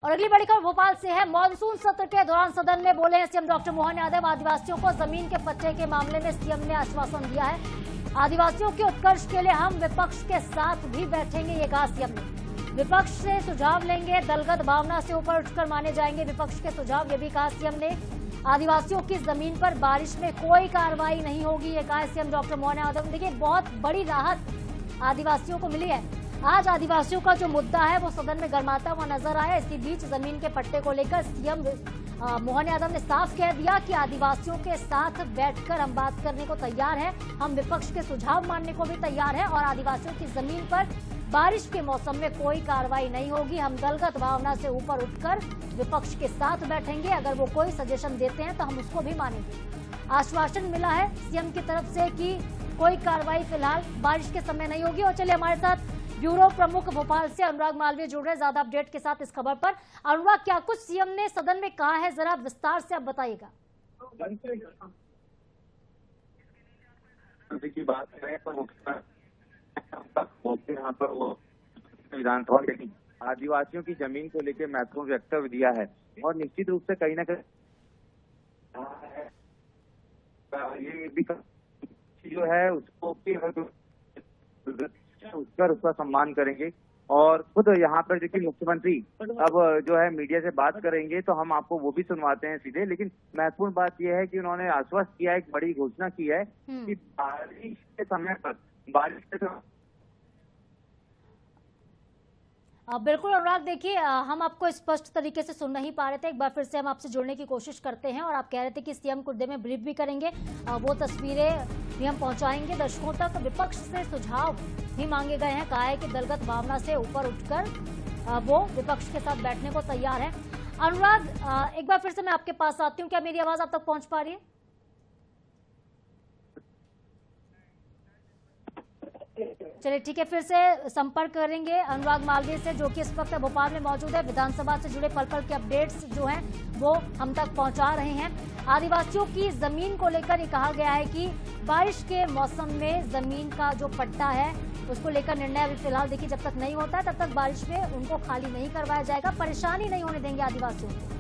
और अगली बड़ी खबर भोपाल से है। मॉनसून सत्र के दौरान सदन में बोले हैं सीएम डॉक्टर मोहन यादव। आदिवासियों को जमीन के पट्टे के मामले में सीएम ने आश्वासन दिया है। आदिवासियों के उत्कर्ष के लिए हम विपक्ष के साथ भी बैठेंगे, ये कहा सीएम ने। विपक्ष से सुझाव लेंगे, दलगत भावना से ऊपर उठकर माने जाएंगे विपक्ष के सुझाव, ये भी कहा सीएम ने। आदिवासियों की जमीन पर बारिश में कोई कार्रवाई नहीं होगी, ये कहा सीएम डॉक्टर मोहन यादव। देखिए, बहुत बड़ी राहत आदिवासियों को मिली है। आज आदिवासियों का जो मुद्दा है वो सदन में गरमाता हुआ नजर आया। इसी बीच जमीन के पट्टे को लेकर सीएम मोहन यादव ने साफ कह दिया कि आदिवासियों के साथ बैठकर हम बात करने को तैयार हैं, हम विपक्ष के सुझाव मानने को भी तैयार हैं और आदिवासियों की जमीन पर बारिश के मौसम में कोई कार्रवाई नहीं होगी। हम दलगत भावना से ऊपर उठकर विपक्ष के साथ बैठेंगे, अगर वो कोई सजेशन देते हैं तो हम उसको भी मानेंगे। आश्वासन मिला है सीएम की तरफ से कि कोई कार्रवाई फिलहाल बारिश के समय नहीं होगी। और चलिए, हमारे साथ ब्यूरो प्रमुख भोपाल से अनुराग मालवीय जुड़ रहे ज्यादा अपडेट के साथ इस खबर पर। अनुराग, क्या कुछ सीएम ने सदन में कहा है, जरा विस्तार से आप बताइएगा। की बात करें तो यहाँ पर वो विधानसभा के आदिवासियों की जमीन को लेकर महत्वपूर्ण वक्तव्य दिया है और निश्चित रूप से कहीं ना कहीं ये भी जो है उसको उसका सम्मान करेंगे। और खुद यहाँ पर देखिए, मुख्यमंत्री अब जो है मीडिया से बात करेंगे तो हम आपको वो भी सुनवाते हैं सीधे। लेकिन महत्वपूर्ण बात यह है कि उन्होंने आश्वस्त किया, एक बड़ी घोषणा की है कि बारिश के समय पर बिल्कुल अनुराग, देखिए हम आपको स्पष्ट तरीके से सुन नहीं पा रहे थे। एक बार फिर से हम आपसे जुड़ने की कोशिश करते हैं। और आप कह रहे थे कि सीएम कुछ देर में ब्रीफ भी करेंगे, वो तस्वीरें भी हम पहुंचाएंगे दर्शकों तक। विपक्ष से सुझाव भी मांगे गए हैं, कहा है कि दलगत भावना से ऊपर उठकर वो विपक्ष के साथ बैठने को तैयार है। अनुराग, एक बार फिर से मैं आपके पास आती हूँ, क्या मेरी आवाज आप तक पहुंच पा रही है? चलिए ठीक है, फिर से संपर्क करेंगे अनुराग मालवीय से, जो कि इस वक्त भोपाल में मौजूद है। विधानसभा से जुड़े पल पल के अपडेट्स जो हैं वो हम तक पहुंचा रहे हैं। आदिवासियों की जमीन को लेकर ये कहा गया है कि बारिश के मौसम में जमीन का जो पट्टा है उसको लेकर निर्णय अभी फिलहाल देखिए जब तक नहीं होता है तब तक बारिश में उनको खाली नहीं करवाया जाएगा, परेशानी नहीं होने देंगे आदिवासियों को।